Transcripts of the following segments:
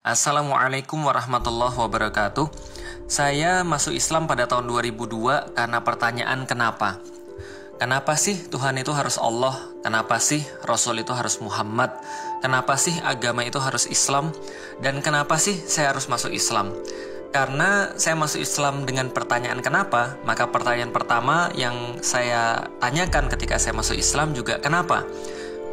Assalamualaikum warahmatullahi wabarakatuh. Saya masuk Islam pada tahun 2002 karena pertanyaan kenapa. Kenapa sih Tuhan itu harus Allah? Kenapa sih Rasul itu harus Muhammad? Kenapa sih agama itu harus Islam? Dan kenapa sih saya harus masuk Islam? Karena saya masuk Islam dengan pertanyaan kenapa, maka pertanyaan pertama yang saya tanyakan ketika saya masuk Islam juga kenapa?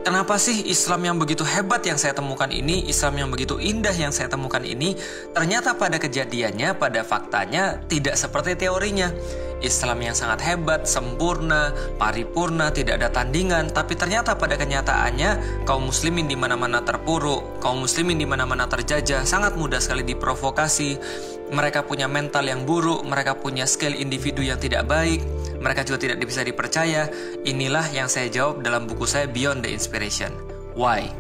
Kenapa sih Islam yang begitu hebat yang saya temukan ini, Islam yang begitu indah yang saya temukan ini, ternyata pada kejadiannya, pada faktanya tidak seperti teorinya. Islam yang sangat hebat, sempurna, paripurna, tidak ada tandingan, tapi ternyata pada kenyataannya kaum muslimin di mana-mana terpuruk, kaum muslimin di mana-mana terjajah, sangat mudah sekali diprovokasi. Mereka punya mental yang buruk, mereka punya skill individu yang tidak baik, mereka juga tidak bisa dipercaya. Inilah yang saya jawab dalam buku saya Beyond the Inspiration. Why?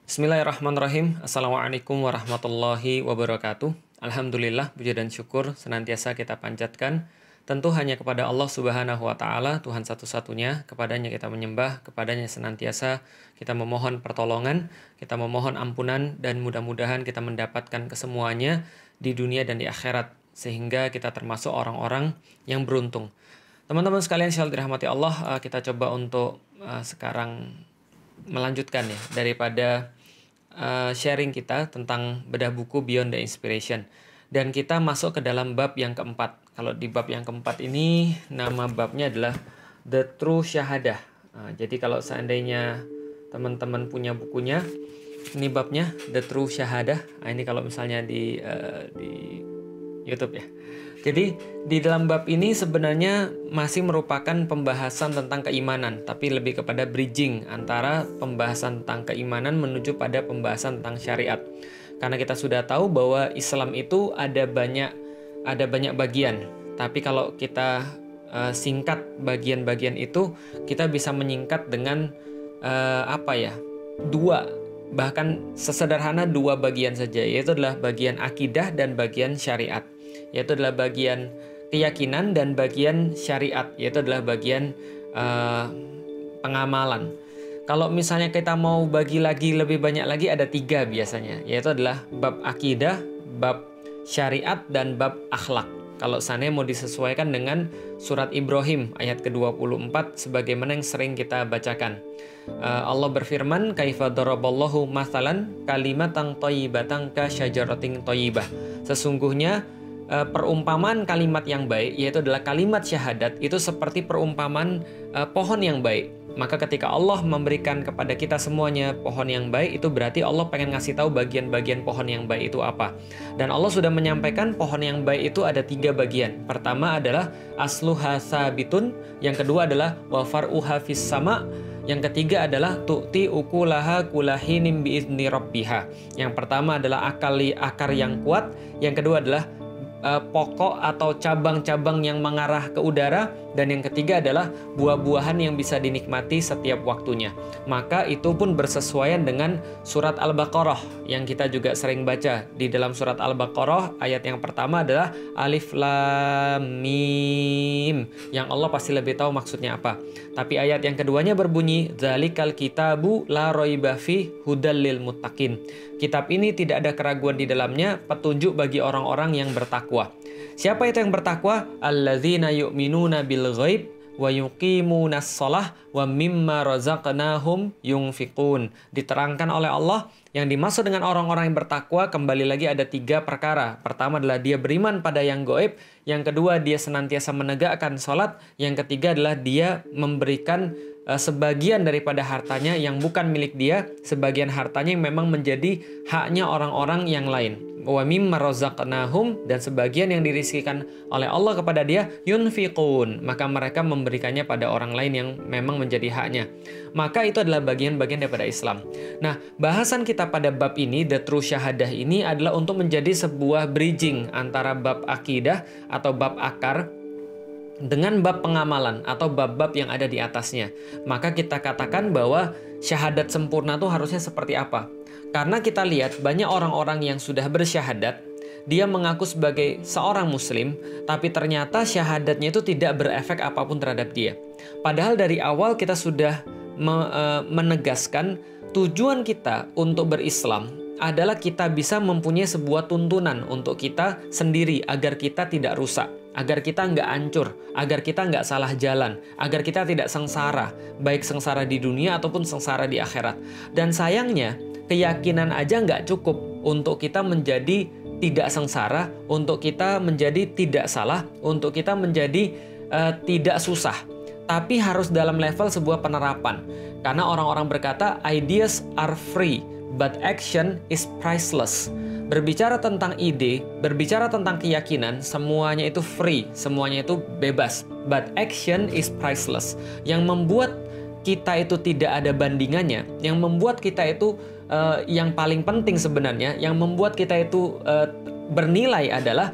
Bismillahirrahmanirrahim. Assalamualaikum warahmatullahi wabarakatuh. Alhamdulillah, puji dan syukur senantiasa kita panjatkan tentu hanya kepada Allah Subhanahu wa Ta'ala, Tuhan satu-satunya. Kepadanya kita menyembah, kepadanya senantiasa kita memohon pertolongan, kita memohon ampunan, dan mudah-mudahan kita mendapatkan kesemuanya di dunia dan di akhirat, sehingga kita termasuk orang-orang yang beruntung. Teman-teman sekalian yang dirahmati Allah, kita coba untuk sekarang melanjutkan ya daripada sharing kita tentang bedah buku Beyond the Inspiration. Dan kita masuk ke dalam bab yang keempat. Kalau di bab yang keempat ini, nama babnya adalah The True Syahadah. Jadi kalau seandainya teman-teman punya bukunya, ini babnya The True Syahadah. Ini kalau misalnya di YouTube ya. Jadi di dalam bab ini sebenarnya masih merupakan pembahasan tentang keimanan, tapi lebih kepada bridging antara pembahasan tentang keimanan menuju pada pembahasan tentang syariat. Karena kita sudah tahu bahwa Islam itu ada banyak bagian, tapi kalau kita singkat bagian-bagian itu, kita bisa menyingkat dengan dua, bahkan sesederhana dua bagian saja, yaitu adalah bagian akidah dan bagian syariat. Yaitu adalah bagian keyakinan dan bagian syariat, yaitu adalah bagian pengamalan. Kalau misalnya kita mau bagi lagi lebih banyak lagi, ada 3 biasanya, yaitu adalah bab akidah, bab syariat, dan bab akhlak. Kalau seandainya mau disesuaikan dengan surat Ibrahim ayat ke-24 sebagaimana yang sering kita bacakan. Allah berfirman, kaifa daraballahu mathalan kalimatan thayyibatan ka syajaratin thayyibah. Sesungguhnya perumpamaan kalimat yang baik, yaitu adalah kalimat syahadat, itu seperti perumpamaan pohon yang baik. Maka ketika Allah memberikan kepada kita semuanya pohon yang baik, itu berarti Allah pengen ngasih tahu bagian-bagian pohon yang baik itu apa. Dan Allah sudah menyampaikan pohon yang baik itu ada 3 bagian. Pertama adalah asluha sabitun, yang kedua adalah wa far'uha fis sama', yang ketiga adalah tu'ti ukulaha kulahinim biizni rabbiha. Yang pertama adalah akar yang kuat, yang kedua adalah pokok atau cabang-cabang yang mengarah ke udara, dan yang ketiga adalah buah-buahan yang bisa dinikmati setiap waktunya. Maka itu pun bersesuaian dengan surat Al-Baqarah yang kita juga sering baca. Di dalam surat Al-Baqarah ayat yang pertama adalah Alif Lam Mim, yang Allah pasti lebih tahu maksudnya apa. Tapi ayat yang keduanya berbunyi Dzalikal kitabu la raiba fi hudal lil muttaqin. Kitab ini tidak ada keraguan di dalamnya, petunjuk bagi orang-orang yang bertakwa. Siapa itu yang bertakwa? Alladzina yu'minuna bil ghaib wa yuqimunas shalah wa mimma razaqnahum yunfiqun. Diterangkan oleh Allah, yang dimaksud dengan orang-orang yang bertakwa kembali lagi ada 3 perkara. Pertama adalah dia beriman pada yang gaib, yang kedua dia senantiasa menegakkan salat, yang ketiga adalah dia memberikan sebagian daripada hartanya yang bukan milik dia, sebagian hartanya yang memang menjadi haknya orang-orang yang lain. Wa mimma razaqnahum, dan sebagian yang dirizkikan oleh Allah kepada dia, yunfiqun, maka mereka memberikannya pada orang lain yang memang menjadi haknya. Maka itu adalah bagian-bagian daripada Islam. Nah, bahasan kita pada bab ini, The True Syahadah ini adalah untuk menjadi sebuah bridging antara bab akidah atau bab akar dengan bab pengamalan atau bab-bab yang ada di atasnya. Maka kita katakan bahwa syahadat sempurna itu harusnya seperti apa? Karena kita lihat banyak orang-orang yang sudah bersyahadat, dia mengaku sebagai seorang muslim, tapi ternyata syahadatnya itu tidak berefek apapun terhadap dia. Padahal dari awal kita sudah menegaskan tujuan kita untuk berislam adalah kita bisa mempunyai sebuah tuntunan untuk kita sendiri agar kita tidak rusak, agar kita nggak hancur, agar kita nggak salah jalan, agar kita tidak sengsara, baik sengsara di dunia ataupun sengsara di akhirat. Dan sayangnya, keyakinan aja nggak cukup untuk kita menjadi tidak sengsara, untuk kita menjadi tidak salah, untuk kita menjadi tidak susah. Tapi harus dalam level sebuah penerapan. Karena orang-orang berkata, ideas are free, but action is priceless. Berbicara tentang ide, berbicara tentang keyakinan, semuanya itu free, semuanya itu bebas. But action is priceless. Yang membuat kita itu tidak ada bandingannya, yang membuat kita itu yang paling penting sebenarnya, yang membuat kita itu bernilai adalah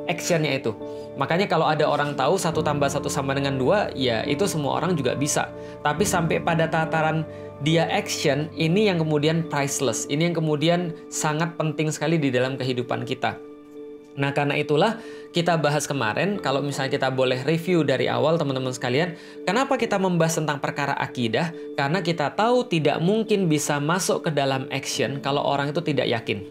actionnya itu. Makanya kalau ada orang tahu 1 tambah 1 sama dengan 2, ya itu semua orang juga bisa. Tapi sampai pada tataran dia action, ini yang kemudian priceless. Ini yang kemudian sangat penting sekali di dalam kehidupan kita. Nah, karena itulah kita bahas kemarin, kalau misalnya kita boleh review dari awal teman-teman sekalian, kenapa kita membahas tentang perkara akidah? Karena kita tahu tidak mungkin bisa masuk ke dalam action kalau orang itu tidak yakin.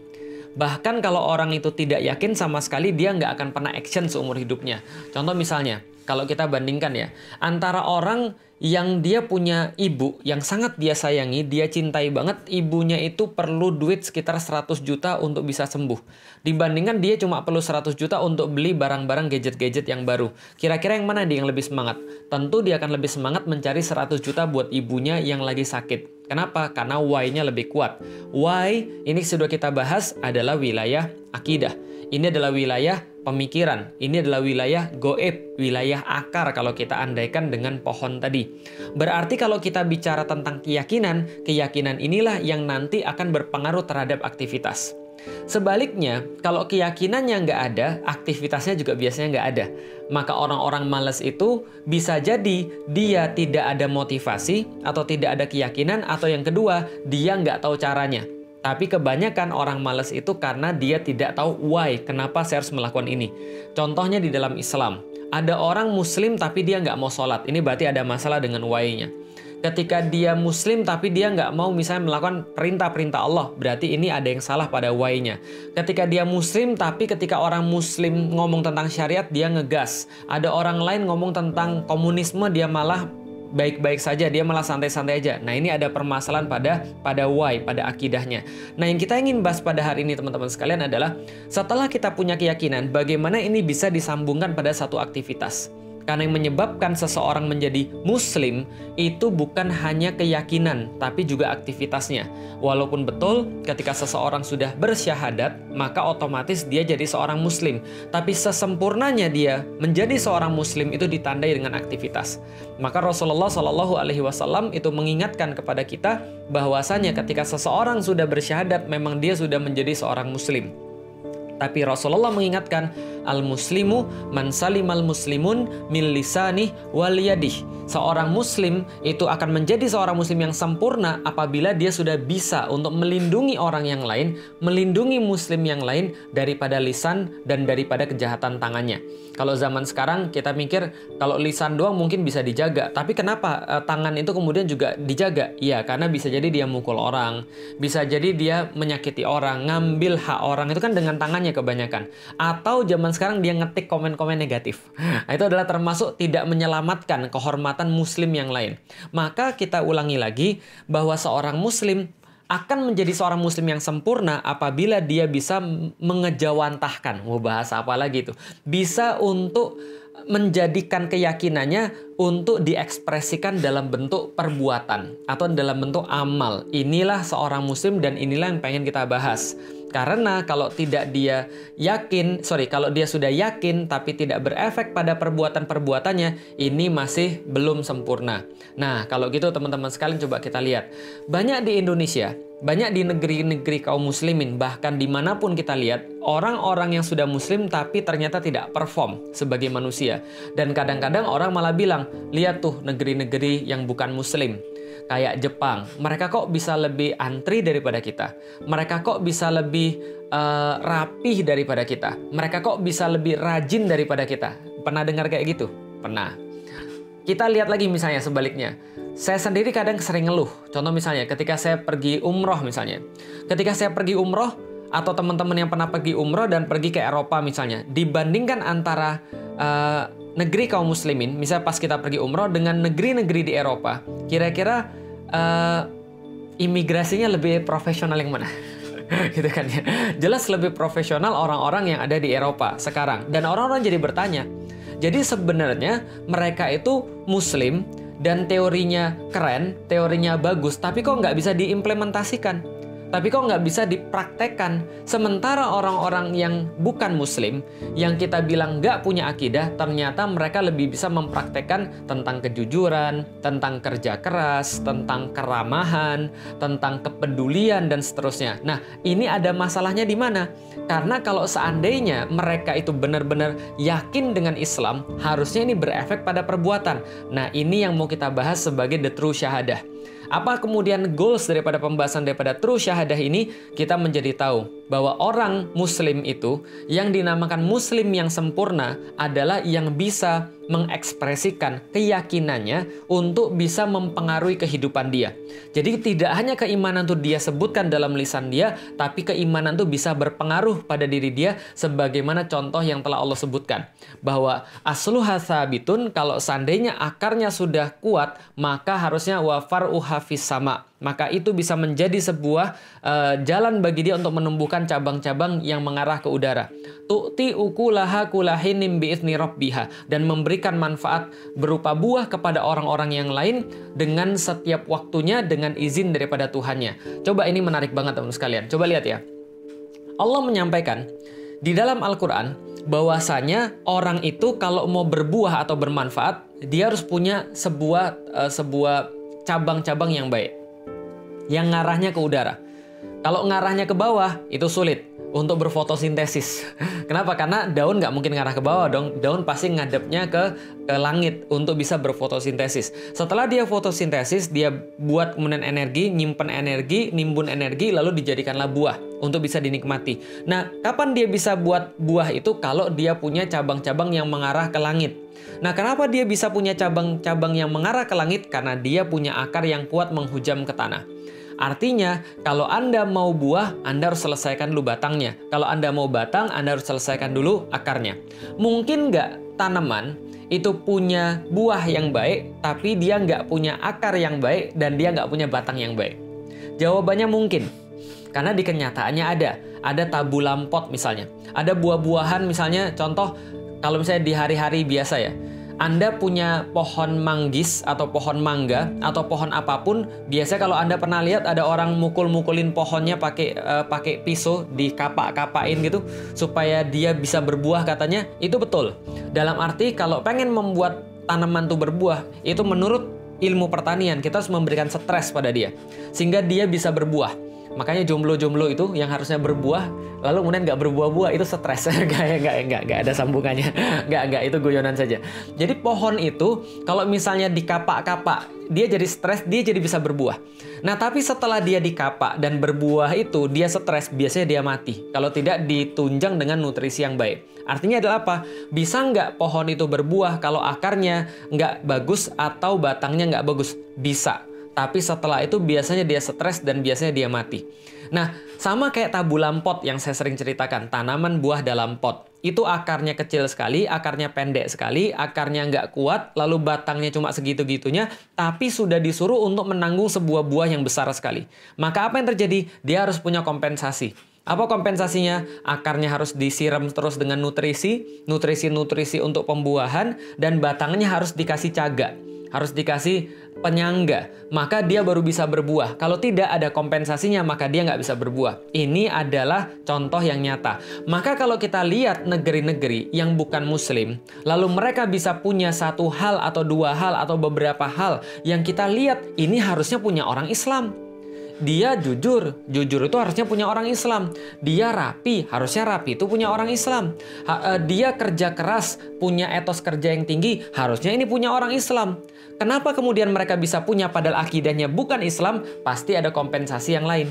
Bahkan kalau orang itu tidak yakin sama sekali, dia nggak akan pernah action seumur hidupnya. Contoh misalnya, kalau kita bandingkan ya, antara orang yang dia punya ibu yang sangat dia sayangi, dia cintai banget, ibunya itu perlu duit sekitar 100 juta untuk bisa sembuh. Dibandingkan dia cuma perlu 100 juta untuk beli barang-barang gadget-gadget yang baru. Kira-kira yang mana dia yang lebih semangat? Tentu dia akan lebih semangat mencari 100 juta buat ibunya yang lagi sakit. Kenapa? Karena why-nya lebih kuat. Why, ini sudah kita bahas, adalah wilayah akidah. Ini adalah wilayah pemikiran. Ini adalah wilayah goib, wilayah akar kalau kita andaikan dengan pohon tadi. Berarti kalau kita bicara tentang keyakinan, keyakinan inilah yang nanti akan berpengaruh terhadap aktivitas. Sebaliknya, kalau keyakinannya nggak ada, aktivitasnya juga biasanya nggak ada. Maka orang-orang malas itu bisa jadi dia tidak ada motivasi atau tidak ada keyakinan, atau yang kedua, dia nggak tahu caranya. Tapi kebanyakan orang malas itu karena dia tidak tahu why, kenapa saya harus melakukan ini. Contohnya di dalam Islam, ada orang muslim tapi dia nggak mau sholat. Ini berarti ada masalah dengan why-nya. Ketika dia muslim tapi dia nggak mau misalnya melakukan perintah-perintah Allah, berarti ini ada yang salah pada why-nya. Ketika dia muslim tapi ketika orang muslim ngomong tentang syariat, dia ngegas. Ada orang lain ngomong tentang komunisme, dia malah baik-baik saja, dia malah santai-santai aja. Nah, ini ada permasalahan pada why, pada akidahnya. Nah, yang kita ingin bahas pada hari ini teman-teman sekalian adalah setelah kita punya keyakinan, bagaimana ini bisa disambungkan pada satu aktivitas. Karena yang menyebabkan seseorang menjadi muslim itu bukan hanya keyakinan, tapi juga aktivitasnya. Walaupun betul ketika seseorang sudah bersyahadat, maka otomatis dia jadi seorang muslim. Tapi sesempurnanya dia menjadi seorang muslim itu ditandai dengan aktivitas. Maka Rasulullah SAW itu mengingatkan kepada kita bahwasanya ketika seseorang sudah bersyahadat, memang dia sudah menjadi seorang muslim. Tapi Rasulullah mengingatkan, al-muslimu man salimal muslimun min lisanih wal yadih. Seorang muslim itu akan menjadi seorang muslim yang sempurna apabila dia sudah bisa untuk melindungi orang yang lain, melindungi muslim yang lain daripada lisan dan daripada kejahatan tangannya. Kalau zaman sekarang kita mikir kalau lisan doang mungkin bisa dijaga, tapi kenapa tangan itu kemudian juga dijaga? Ya, karena bisa jadi dia mukul orang, bisa jadi dia menyakiti orang, ngambil hak orang, itu kan dengan tangannya kebanyakan. Atau zaman sekarang dia ngetik komen-komen negatif. Nah, itu adalah termasuk tidak menyelamatkan kehormatan muslim yang lain. Maka kita ulangi lagi bahwa seorang muslim akan menjadi seorang muslim yang sempurna apabila dia bisa mengejawantahkan, mau bahas apa lagi itu, bisa untuk menjadikan keyakinannya untuk diekspresikan dalam bentuk perbuatan atau dalam bentuk amal. Inilah seorang muslim dan inilah yang pengen kita bahas. Karena kalau tidak dia yakin, kalau dia sudah yakin tapi tidak berefek pada perbuatan-perbuatannya, ini masih belum sempurna. Nah, kalau gitu teman-teman sekalian coba kita lihat. Banyak di Indonesia, banyak di negeri-negeri kaum muslimin, bahkan dimanapun kita lihat, orang-orang yang sudah muslim tapi ternyata tidak perform sebagai manusia. Dan kadang-kadang orang malah bilang, lihat tuh negeri-negeri yang bukan muslim. Kayak Jepang, mereka kok bisa lebih antri daripada kita. Mereka kok bisa lebih rapih daripada kita. Mereka kok bisa lebih rajin daripada kita. Pernah dengar kayak gitu? Pernah. kita lihat lagi misalnya sebaliknya. Saya sendiri kadang sering ngeluh. Contoh misalnya ketika saya pergi umroh misalnya. Ketika saya pergi umroh atau teman-teman yang pernah pergi umroh dan pergi ke Eropa misalnya. Dibandingkan antara negeri kaum muslimin, misalnya pas kita pergi umroh dengan negeri-negeri di Eropa. Kira-kira imigrasinya lebih profesional yang mana? Gitu kan ya. Jelas lebih profesional orang-orang yang ada di Eropa sekarang. Dan orang-orang jadi bertanya. Jadi sebenarnya mereka itu muslim dan teorinya keren, teorinya bagus, tapi kok nggak bisa diimplementasikan? Tapi kok nggak bisa dipraktekkan? Sementara orang-orang yang bukan muslim, yang kita bilang nggak punya akidah, ternyata mereka lebih bisa mempraktekkan tentang kejujuran, tentang kerja keras, tentang keramahan, tentang kepedulian, dan seterusnya. Nah, ini ada masalahnya di mana? Karena kalau seandainya mereka itu benar-benar yakin dengan Islam, harusnya ini berefek pada perbuatan. Nah, ini yang mau kita bahas sebagai the true syahadah. Apa kemudian goals daripada pembahasan daripada true syahadah ini? Kita menjadi tahu bahwa orang muslim itu yang dinamakan muslim yang sempurna adalah yang bisa mengekspresikan keyakinannya untuk bisa mempengaruhi kehidupan dia. Jadi tidak hanya keimanan itu dia sebutkan dalam lisan dia, tapi keimanan itu bisa berpengaruh pada diri dia sebagaimana contoh yang telah Allah sebutkan. Bahwa asluha tsabitun, kalau seandainya akarnya sudah kuat, maka harusnya wa far'uha fis sama. Maka itu bisa menjadi sebuah jalan bagi dia untuk menumbuhkan cabang-cabang yang mengarah ke udara. Tu'ti ukulaha kulahinim bi'izni rabbiha, dan memberikan manfaat berupa buah kepada orang-orang yang lain dengan setiap waktunya dengan izin daripada Tuhannya. Coba ini menarik banget teman-teman sekalian. Coba lihat ya. Allah menyampaikan di dalam Al-Qur'an bahwasanya orang itu kalau mau berbuah atau bermanfaat, dia harus punya sebuah cabang-cabang yang baik, yang ngarahnya ke udara. Kalau ngarahnya ke bawah, itu sulit untuk berfotosintesis. Kenapa? Karena daun nggak mungkin ngarah ke bawah dong. Daun pasti ngadepnya ke langit untuk bisa berfotosintesis. Setelah dia fotosintesis, dia buat kemudian energi, nyimpen energi, nimbun energi, lalu dijadikanlah buah untuk bisa dinikmati. Nah, kapan dia bisa buat buah itu? Kalau dia punya cabang-cabang yang mengarah ke langit. Nah, kenapa dia bisa punya cabang-cabang yang mengarah ke langit? Karena dia punya akar yang kuat menghujam ke tanah. Artinya, kalau Anda mau buah, Anda harus selesaikan dulu batangnya. Kalau Anda mau batang, Anda harus selesaikan dulu akarnya. Mungkin nggak tanaman itu punya buah yang baik, tapi dia nggak punya akar yang baik, dan dia nggak punya batang yang baik? Jawabannya mungkin. Karena di kenyataannya ada tabu lampot misalnya. Ada buah-buahan misalnya, contoh, kalau misalnya di hari-hari biasa ya, Anda punya pohon manggis atau pohon mangga atau pohon apapun, biasanya kalau Anda pernah lihat ada orang mukul-mukulin pohonnya pakai pisau, dikapak-kapain gitu supaya dia bisa berbuah katanya, itu betul. Dalam arti kalau pengen membuat tanaman itu berbuah, itu menurut ilmu pertanian kita harus memberikan stres pada dia sehingga dia bisa berbuah. Makanya jomblo-jomblo itu yang harusnya berbuah, lalu kemudian nggak berbuah-buah, itu stres. Nggak ada sambungannya. Nggak, itu guyonan saja. Jadi pohon itu, kalau misalnya dikapak-kapak, dia jadi stres, dia jadi bisa berbuah. Nah, tapi setelah dia dikapak dan berbuah itu, dia stres, biasanya dia mati. Kalau tidak ditunjang dengan nutrisi yang baik. Artinya adalah apa? Bisa nggak pohon itu berbuah kalau akarnya nggak bagus atau batangnya nggak bagus? Bisa. Tapi setelah itu biasanya dia stres dan biasanya dia mati. Nah, sama kayak tabu lampot yang saya sering ceritakan. Tanaman buah dalam pot. Itu akarnya kecil sekali, akarnya pendek sekali, akarnya nggak kuat, lalu batangnya cuma segitu-gitunya, tapi sudah disuruh untuk menanggung sebuah buah yang besar sekali. Maka apa yang terjadi? Dia harus punya kompensasi. Apa kompensasinya? Akarnya harus disiram terus dengan nutrisi untuk pembuahan, dan batangnya harus dikasih cagak, harus dikasih penyangga, maka dia baru bisa berbuah. Kalau tidak ada kompensasinya, maka dia nggak bisa berbuah. Ini adalah contoh yang nyata. Maka kalau kita lihat negeri-negeri yang bukan muslim, lalu mereka bisa punya satu hal atau dua hal atau beberapa hal yang kita lihat ini harusnya punya orang Islam. Dia jujur itu harusnya punya orang Islam. Dia rapi, harusnya rapi itu punya orang Islam. Dia kerja keras, punya etos kerja yang tinggi, harusnya ini punya orang Islam. Kenapa kemudian mereka bisa punya padahal akidahnya bukan Islam? Pasti ada kompensasi yang lain.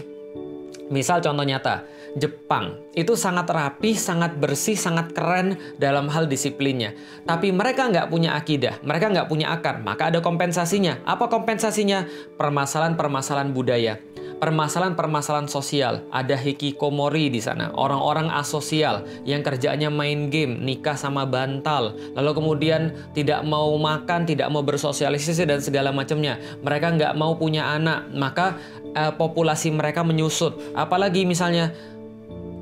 Misal contoh nyata, Jepang. Itu sangat rapi, sangat bersih, sangat keren dalam hal disiplinnya. Tapi mereka nggak punya akidah, mereka nggak punya akar, maka ada kompensasinya. Apa kompensasinya? Permasalahan-permasalahan budaya. Permasalahan-permasalahan sosial, ada hikikomori di sana, orang-orang asosial yang kerjaannya main game, nikah sama bantal, lalu kemudian tidak mau makan, tidak mau bersosialisasi dan segala macamnya. Mereka nggak mau punya anak, maka populasi mereka menyusut. Apalagi misalnya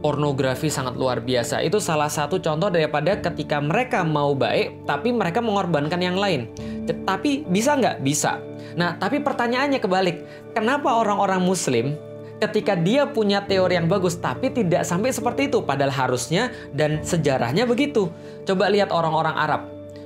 pornografi sangat luar biasa. Itu salah satu contoh daripada ketika mereka mau baik, tapi mereka mengorbankan yang lain. Tapi bisa nggak? Bisa. Nah, tapi pertanyaannya kebalik. Kenapa orang-orang Muslim ketika dia punya teori yang bagus, tapi tidak sampai seperti itu? Padahal harusnya dan sejarahnya begitu. Coba lihat orang-orang Arab.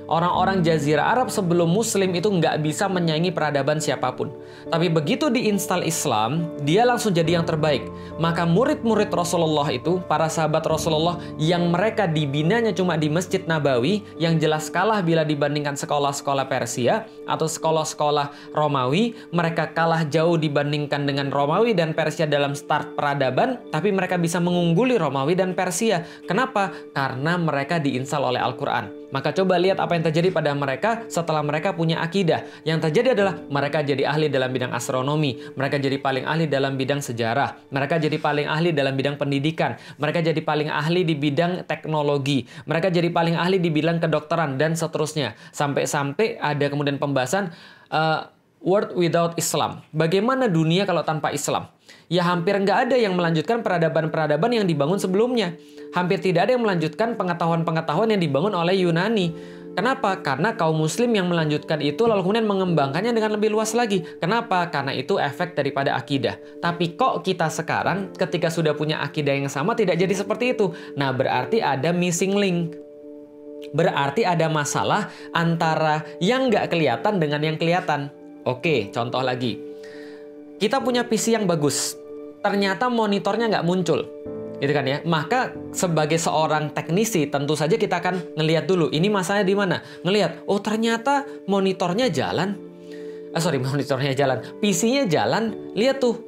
Orang-orang Jazirah Arab sebelum Muslim itu nggak bisa menyaingi peradaban siapapun. Tapi begitu diinstal Islam, dia langsung jadi yang terbaik. Maka murid-murid Rasulullah itu, para sahabat Rasulullah yang mereka dibinanya cuma di Masjid Nabawi, yang jelas kalah bila dibandingkan sekolah-sekolah Persia atau sekolah-sekolah Romawi, mereka kalah jauh dibandingkan dengan Romawi dan Persia dalam start peradaban, tapi mereka bisa mengungguli Romawi dan Persia. Kenapa? Karena mereka diinstal oleh Al-Quran. Maka coba lihat apa yang terjadi pada mereka setelah mereka punya akidah. Yang terjadi adalah mereka jadi ahli dalam bidang astronomi, mereka jadi paling ahli dalam bidang sejarah, mereka jadi paling ahli dalam bidang pendidikan, mereka jadi paling ahli di bidang teknologi, mereka jadi paling ahli di bidang kedokteran, dan seterusnya. Sampai-sampai ada kemudian pembahasan world without Islam. Bagaimana dunia kalau tanpa Islam? Ya hampir nggak ada yang melanjutkan peradaban-peradaban yang dibangun sebelumnya. Hampir tidak ada yang melanjutkan pengetahuan-pengetahuan yang dibangun oleh Yunani. Kenapa? Karena kaum muslim yang melanjutkan itu lalu kemudian mengembangkannya dengan lebih luas lagi. Kenapa? Karena itu efek daripada akidah. Tapi kok kita sekarang ketika sudah punya akidah yang sama tidak jadi seperti itu? Nah, berarti ada missing link. Berarti ada masalah antara yang nggak kelihatan dengan yang kelihatan. Oke, contoh lagi. Kita punya PC yang bagus. Ternyata monitornya nggak muncul. Gitu kan ya. Maka sebagai seorang teknisi tentu saja kita akan ngelihat dulu ini masalahnya di mana. Ngelihat, oh ternyata monitornya jalan. Monitornya jalan. PC-nya jalan. Lihat tuh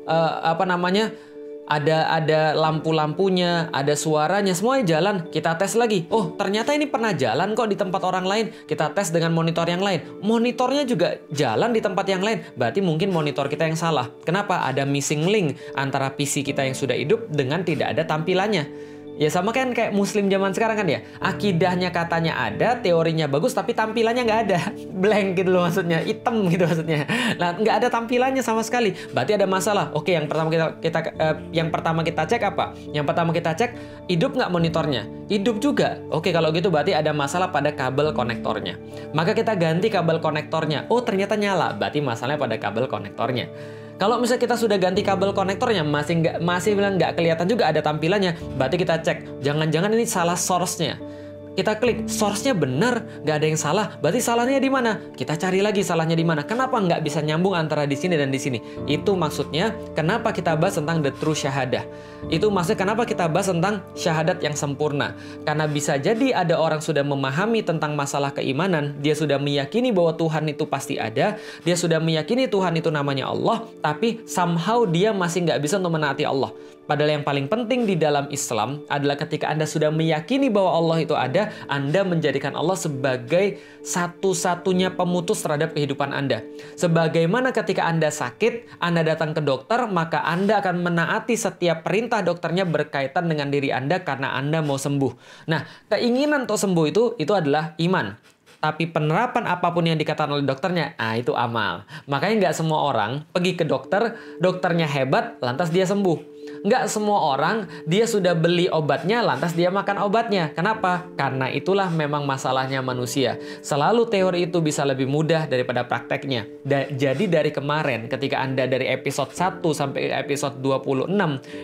ada lampu-lampunya, ada suaranya, semuanya jalan. Kita tes lagi. Oh, ternyata ini pernah jalan kok di tempat orang lain. Kita tes dengan monitor yang lain. Monitornya juga jalan di tempat yang lain. Berarti mungkin monitor kita yang salah. Kenapa? Ada missing link antara PC kita yang sudah hidup dengan tidak ada tampilannya. Ya sama kan kayak muslim zaman sekarang kan ya. Akidahnya katanya ada, teorinya bagus, tapi tampilannya nggak ada. Blank gitu loh maksudnya, hitam gitu maksudnya. Nah, nggak ada tampilannya sama sekali. Berarti ada masalah. Oke, yang pertama kita cek apa? Yang pertama kita cek, hidup nggak monitornya? Hidup juga. Oke, kalau gitu berarti ada masalah pada kabel konektornya. Maka kita ganti kabel konektornya. Oh, ternyata nyala. Berarti masalahnya pada kabel konektornya. Kalau misalnya kita sudah ganti kabel konektornya masih bilang nggak kelihatan juga ada tampilannya, berarti kita cek, jangan-jangan ini salah source-nya. Kita klik, source-nya benar, nggak ada yang salah. Berarti salahnya di mana? Kita cari lagi salahnya di mana. Kenapa nggak bisa nyambung antara di sini dan di sini? Itu maksudnya kenapa kita bahas tentang the true syahadah. Itu maksudnya kenapa kita bahas tentang syahadat yang sempurna. Karena bisa jadi ada orang sudah memahami tentang masalah keimanan, dia sudah meyakini bahwa Tuhan itu pasti ada, dia sudah meyakini Tuhan itu namanya Allah, tapi somehow dia masih nggak bisa untuk menaati Allah. Padahal yang paling penting di dalam Islam adalah ketika Anda sudah meyakini bahwa Allah itu ada, Anda menjadikan Allah sebagai satu-satunya pemutus terhadap kehidupan Anda. Sebagaimana ketika Anda sakit, Anda datang ke dokter, maka Anda akan menaati setiap perintah dokternya berkaitan dengan diri Anda karena Anda mau sembuh. Nah, keinginan untuk sembuh itu adalah iman. Tapi penerapan apapun yang dikatakan oleh dokternya, itu amal. Makanya nggak semua orang pergi ke dokter, dokternya hebat, lantas dia sembuh. Nggak semua orang dia sudah beli obatnya lantas dia makan obatnya. Kenapa? Karena itulah memang masalahnya manusia. Selalu teori itu bisa lebih mudah daripada prakteknya. Jadi dari kemarin ketika Anda dari episode 1 sampai episode 26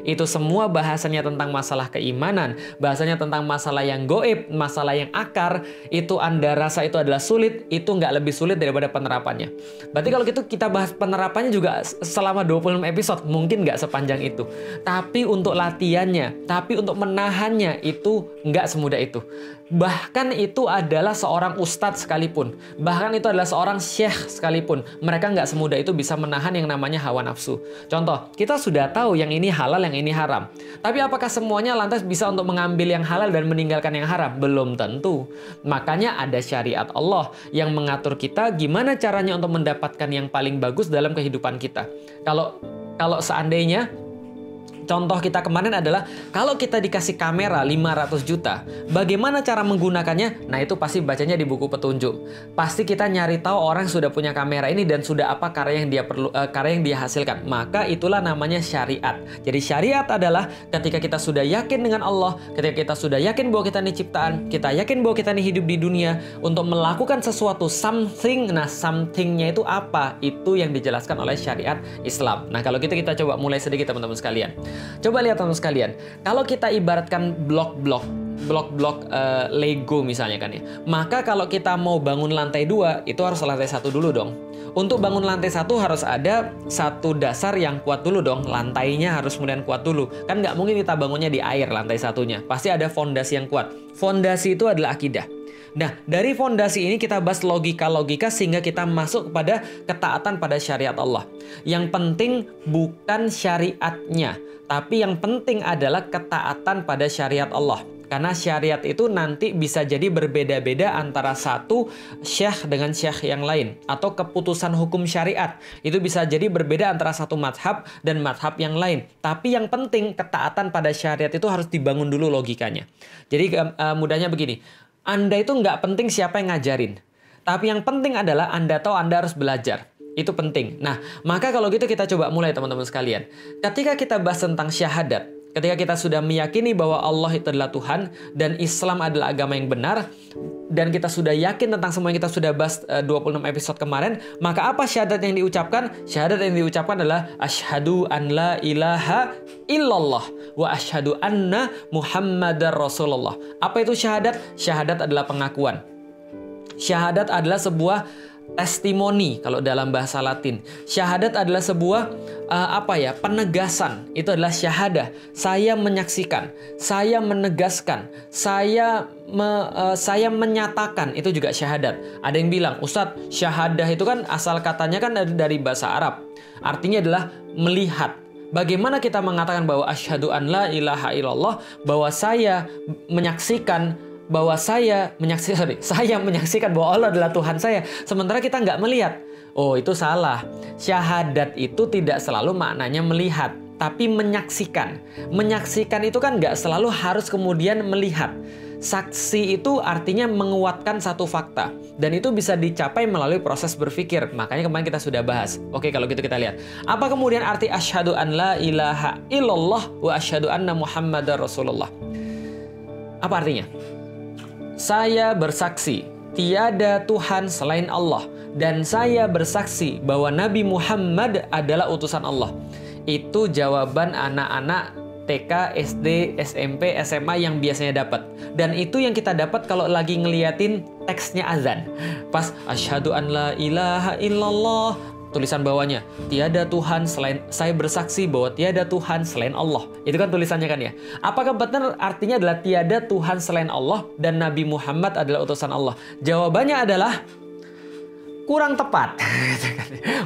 itu semua bahasanya tentang masalah keimanan, bahasanya tentang masalah yang goib, masalah yang akar, itu Anda rasa itu adalah sulit, itu nggak lebih sulit daripada penerapannya. Berarti kalau gitu kita bahas penerapannya juga selama 26 episode, mungkin nggak sepanjang itu. Tapi untuk latihannya, tapi untuk menahannya itu nggak semudah itu. Bahkan itu adalah seorang ustadz sekalipun, bahkan itu adalah seorang syekh sekalipun, mereka nggak semudah itu bisa menahan yang namanya hawa nafsu. Contoh, kita sudah tahu yang ini halal, yang ini haram. Tapi apakah semuanya lantas bisa untuk mengambil yang halal dan meninggalkan yang haram? Belum tentu. Makanya ada syariat Allah yang mengatur kita gimana caranya untuk mendapatkan yang paling bagus dalam kehidupan kita. Kalau seandainya contoh kita kemarin adalah kalau kita dikasih kamera 500 juta, bagaimana cara menggunakannya? Nah, itu pasti bacanya di buku petunjuk. Pasti kita nyari tahu orang sudah punya kamera ini dan sudah apa karya yang dia hasilkan. Maka itulah namanya syariat. Jadi syariat adalah ketika kita sudah yakin dengan Allah, ketika kita sudah yakin bahwa kita ini ciptaan, kita yakin bahwa kita ini hidup di dunia untuk melakukan sesuatu something. Nah, somethingnya itu apa? Itu yang dijelaskan oleh syariat Islam. Nah, kalau gitu kita coba mulai sedikit teman-teman sekalian. Coba lihat teman-teman sekalian, kalau kita ibaratkan blok-blok Lego misalnya kan ya, maka kalau kita mau bangun lantai 2 itu harus lantai 1 dulu dong. Untuk bangun lantai 1 harus ada satu dasar yang kuat dulu dong, lantainya harus kemudian kuat dulu. Kan nggak mungkin kita bangunnya di air lantai satunya, pasti ada fondasi yang kuat. Fondasi itu adalah akidah. Nah, dari fondasi ini kita bahas logika-logika sehingga kita masuk kepada ketaatan pada syariat Allah. Yang penting bukan syariatnya, tapi yang penting adalah ketaatan pada syariat Allah. Karena syariat itu nanti bisa jadi berbeda-beda antara satu syekh dengan syekh yang lain. Atau keputusan hukum syariat. Itu bisa jadi berbeda antara satu madhab dan madhab yang lain. Tapi yang penting ketaatan pada syariat itu harus dibangun dulu logikanya. Jadi mudahnya begini. Anda itu nggak penting siapa yang ngajarin. Tapi yang penting adalah Anda tahu Anda harus belajar. Itu penting. Nah, maka kalau gitu kita coba mulai teman-teman sekalian. Ketika kita bahas tentang syahadat, ketika kita sudah meyakini bahwa Allah itu adalah Tuhan dan Islam adalah agama yang benar, dan kita sudah yakin tentang semua yang kita sudah bahas 26 episode kemarin, maka apa syahadat yang diucapkan? Syahadat yang diucapkan adalah asyhadu an la ilaha illallah wa asyhadu anna Muhammadar Rasulullah. Apa itu syahadat? Syahadat adalah pengakuan. Syahadat adalah sebuah testimoni kalau dalam bahasa Latin. Syahadat adalah sebuah penegasan. Itu adalah syahadah. Saya menyaksikan, saya menegaskan, saya menyatakan. Itu juga syahadat. Ada yang bilang, Ustadz, syahadah itu kan asal katanya kan dari bahasa Arab. Artinya adalah melihat. Bagaimana kita mengatakan bahwa asyhadu an la ilaha illallah, bahwa saya menyaksikan saya menyaksikan bahwa Allah adalah Tuhan saya, sementara kita nggak melihat. Oh, itu salah. Syahadat itu tidak selalu maknanya melihat, tapi menyaksikan. Menyaksikan itu kan nggak selalu harus kemudian melihat. Saksi itu artinya menguatkan satu fakta. Dan itu bisa dicapai melalui proses berpikir. Makanya kemarin kita sudah bahas. Oke, kalau gitu kita lihat. Apa kemudian arti asyhadu an la ilaha illallah wa asyhadu anna Muhammadar Rasulullah? Apa artinya? Saya bersaksi, tiada Tuhan selain Allah. Dan saya bersaksi bahwa Nabi Muhammad adalah utusan Allah. Itu jawaban anak-anak TK, SD, SMP, SMA yang biasanya dapat. Dan itu yang kita dapat kalau lagi ngeliatin teksnya azan. Pas asyhadu an la ilaha illallah, tulisan bawahnya, tiada Tuhan selain, saya bersaksi bahwa tiada Tuhan selain Allah. Itu kan tulisannya kan ya. Apakah benar artinya adalah tiada Tuhan selain Allah dan Nabi Muhammad adalah utusan Allah? Jawabannya adalah kurang tepat.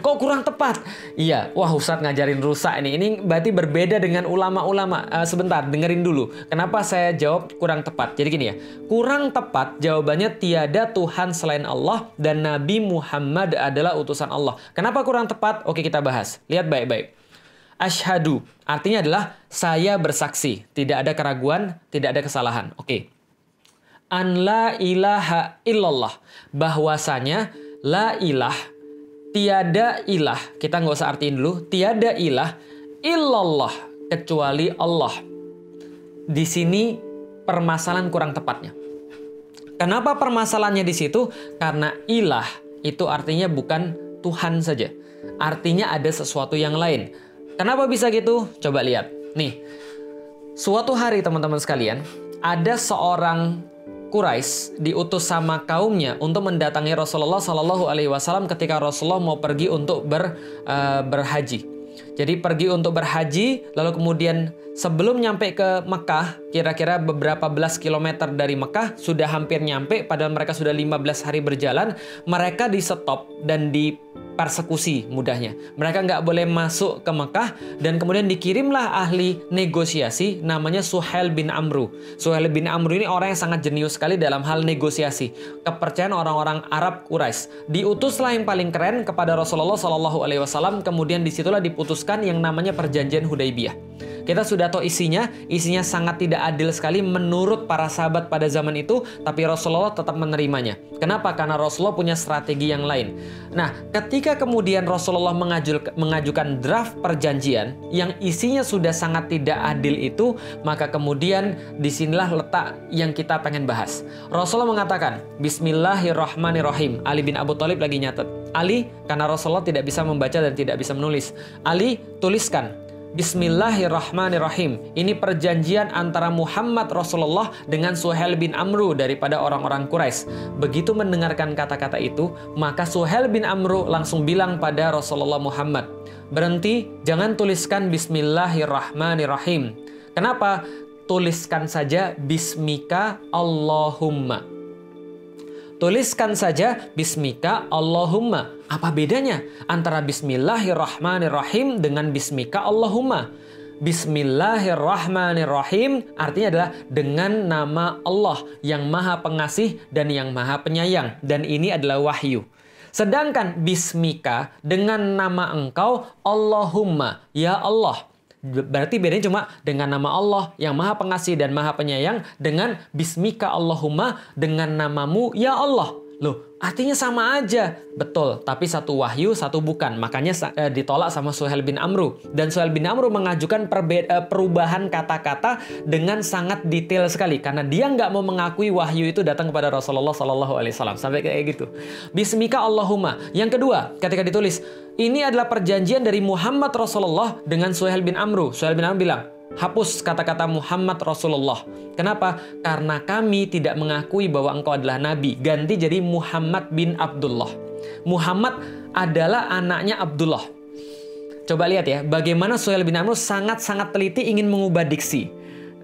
Kok kurang tepat? Iya, wah Ustadz ngajarin rusak ini. Ini berarti berbeda dengan ulama-ulama. Sebentar, dengerin dulu. Kenapa saya jawab kurang tepat? Jadi gini ya, kurang tepat jawabannya tiada Tuhan selain Allah dan Nabi Muhammad adalah utusan Allah. Kenapa kurang tepat? Oke, kita bahas. Lihat baik-baik. Asyhadu artinya adalah saya bersaksi. Tidak ada keraguan, tidak ada kesalahan. Oke. An la ilaha illallah. Bahwasanya la ilah, tiada ilah, kita nggak usah artiin dulu, tiada ilah illallah, kecuali Allah. Di sini permasalahan kurang tepatnya. Kenapa permasalahannya di situ? Karena ilah itu artinya bukan Tuhan saja. Artinya ada sesuatu yang lain. Kenapa bisa gitu? Coba lihat. Nih, suatu hari teman-teman sekalian, ada seorang Quraisy diutus sama kaumnya untuk mendatangi Rasulullah Shallallahu Alaihi Wasallam ketika Rasulullah mau pergi untuk berhaji. Jadi pergi untuk berhaji, lalu kemudian sebelum nyampe ke Mekah, kira-kira beberapa belas kilometer dari Mekah, sudah hampir nyampe, padahal mereka sudah 15 hari berjalan, mereka di stop dan dipersekusi mudahnya. Mereka nggak boleh masuk ke Mekah, dan kemudian dikirimlah ahli negosiasi, namanya Suhail bin Amru. Suhail bin Amru ini orang yang sangat jenius sekali dalam hal negosiasi. Kepercayaan orang-orang Arab Quraisy. Diutuslah yang paling keren kepada Rasulullah SAW, kemudian disitulah diputuskan yang namanya perjanjian Hudaybiyah. Kita sudah tahu isinya sangat tidak adil sekali menurut para sahabat pada zaman itu, tapi Rasulullah tetap menerimanya. Kenapa? Karena Rasulullah punya strategi yang lain. Nah, ketika kemudian Rasulullah mengajukan draft perjanjian yang isinya sudah sangat tidak adil itu, maka kemudian disinilah letak yang kita pengen bahas. Rasulullah mengatakan, Bismillahirrahmanirrahim. Ali bin Abu Thalib lagi nyatet. Ali, karena Rasulullah tidak bisa membaca dan tidak bisa menulis. Ali, tuliskan. Bismillahirrahmanirrahim. Ini perjanjian antara Muhammad Rasulullah dengan Suhail bin Amru daripada orang-orang Quraisy. Begitu mendengarkan kata-kata itu, maka Suhail bin Amru langsung bilang pada Rasulullah Muhammad, berhenti, jangan tuliskan Bismillahirrahmanirrahim. Kenapa? Tuliskan saja Bismika Allahumma. Tuliskan saja Bismika Allahumma. Apa bedanya antara Bismillahirrahmanirrahim dengan Bismika Allahumma? Bismillahirrahmanirrahim artinya adalah dengan nama Allah yang Maha Pengasih dan yang Maha Penyayang. Dan ini adalah wahyu. Sedangkan Bismika dengan nama engkau Allahumma, ya Allah. Berarti bedanya cuma dengan nama Allah yang Maha Pengasih dan Maha Penyayang dengan Bismika Allahumma dengan namamu ya Allah. Loh, artinya sama aja. Betul, tapi satu wahyu, satu bukan. Makanya ditolak sama Suhail bin Amru. Dan Suhail bin Amru mengajukan perubahan kata-kata dengan sangat detail sekali. Karena dia nggak mau mengakui wahyu itu datang kepada Rasulullah SAW. Sampai kayak gitu. Bismika Allahumma. Yang kedua, ketika ditulis, ini adalah perjanjian dari Muhammad Rasulullah dengan Suhail bin Amru. Suhail bin Amru bilang, hapus kata-kata Muhammad Rasulullah. Kenapa? Karena kami tidak mengakui bahwa engkau adalah Nabi. Ganti jadi Muhammad bin Abdullah. Muhammad adalah anaknya Abdullah. Coba lihat ya, bagaimana Suhail bin Amru sangat-sangat teliti ingin mengubah diksi.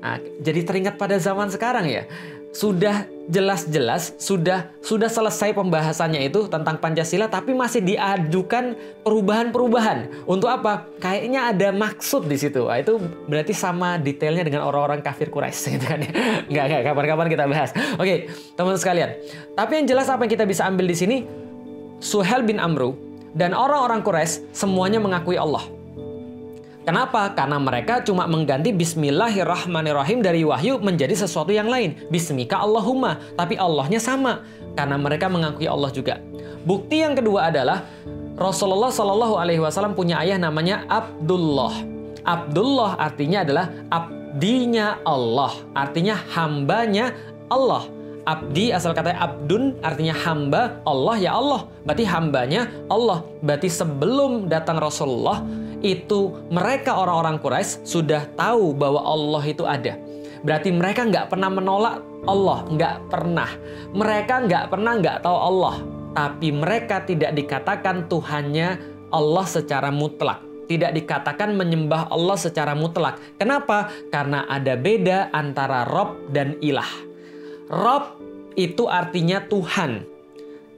Nah, jadi teringat pada zaman sekarang ya. Sudah jelas-jelas, sudah selesai pembahasannya itu tentang Pancasila, tapi masih diajukan perubahan-perubahan. Untuk apa? Kayaknya ada maksud di situ. Nah, itu berarti sama detailnya dengan orang-orang kafir Quraisy gitu kan ya. Enggak, kapan-kapan kita bahas. Oke, teman-teman sekalian. Tapi yang jelas apa yang kita bisa ambil di sini, Suhail bin Amru dan orang-orang Quraisy semuanya mengakui Allah. Kenapa? Karena mereka cuma mengganti Bismillahirrahmanirrahim dari wahyu menjadi sesuatu yang lain. Bismika Allahumma. Tapi Allahnya sama. Karena mereka mengakui Allah juga. Bukti yang kedua adalah Rasulullah SAW punya ayah namanya Abdullah. Abdullah artinya adalah abdinya Allah. Artinya hambanya Allah. Abdi asal katanya abdun artinya hamba. Allah ya Allah. Berarti hambanya Allah. Berarti sebelum datang Rasulullah, itu mereka orang-orang Quraisy sudah tahu bahwa Allah itu ada. Berarti mereka nggak pernah menolak Allah, nggak pernah. Mereka nggak tahu Allah, tapi mereka tidak dikatakan Tuhannya Allah secara mutlak. Tidak dikatakan menyembah Allah secara mutlak. Kenapa? Karena ada beda antara Rob dan Ilah. Rob itu artinya Tuhan.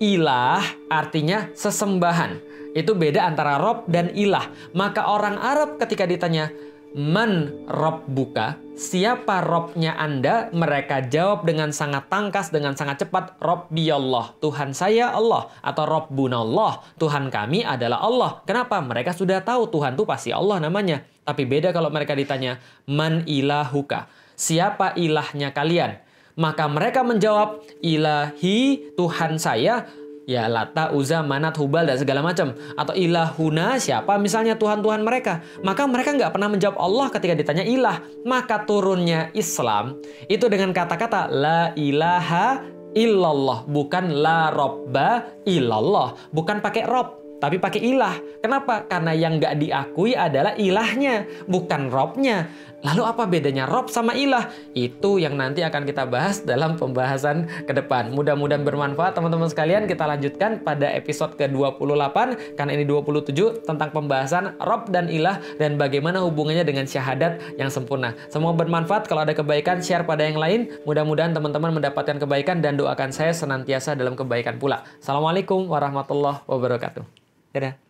Ilah artinya sesembahan. Itu beda antara Rob dan Ilah. Maka orang Arab ketika ditanya, Man Rabbuka, siapa Robnya Anda? Mereka jawab dengan sangat tangkas, dengan sangat cepat, Rabbi Allah, Tuhan saya Allah. Atau Rabbunallah, Tuhan kami adalah Allah. Kenapa? Mereka sudah tahu Tuhan itu pasti Allah namanya. Tapi beda kalau mereka ditanya, Man ilahuka, siapa ilahnya kalian? Maka mereka menjawab, Ilahi, Tuhan saya, ya Lata, Uzza, Manat, Hubal, dan segala macam. Atau ilahuna, siapa misalnya Tuhan-Tuhan mereka. Maka mereka nggak pernah menjawab Allah ketika ditanya ilah. Maka turunnya Islam itu dengan kata-kata La ilaha illallah. Bukan La robba illallah. Bukan pakai rob. tapi pakai ilah. Kenapa? Karena yang nggak diakui adalah ilahnya, bukan robnya. Lalu apa bedanya rob sama ilah? Itu yang nanti akan kita bahas dalam pembahasan ke depan. Mudah-mudahan bermanfaat teman-teman sekalian. Kita lanjutkan pada episode ke-28, karena ini 27, tentang pembahasan rob dan ilah dan bagaimana hubungannya dengan syahadat yang sempurna. Semoga bermanfaat. Kalau ada kebaikan, share pada yang lain. Mudah-mudahan teman-teman mendapatkan kebaikan dan doakan saya senantiasa dalam kebaikan pula. Assalamualaikum warahmatullahi wabarakatuh. Dadah.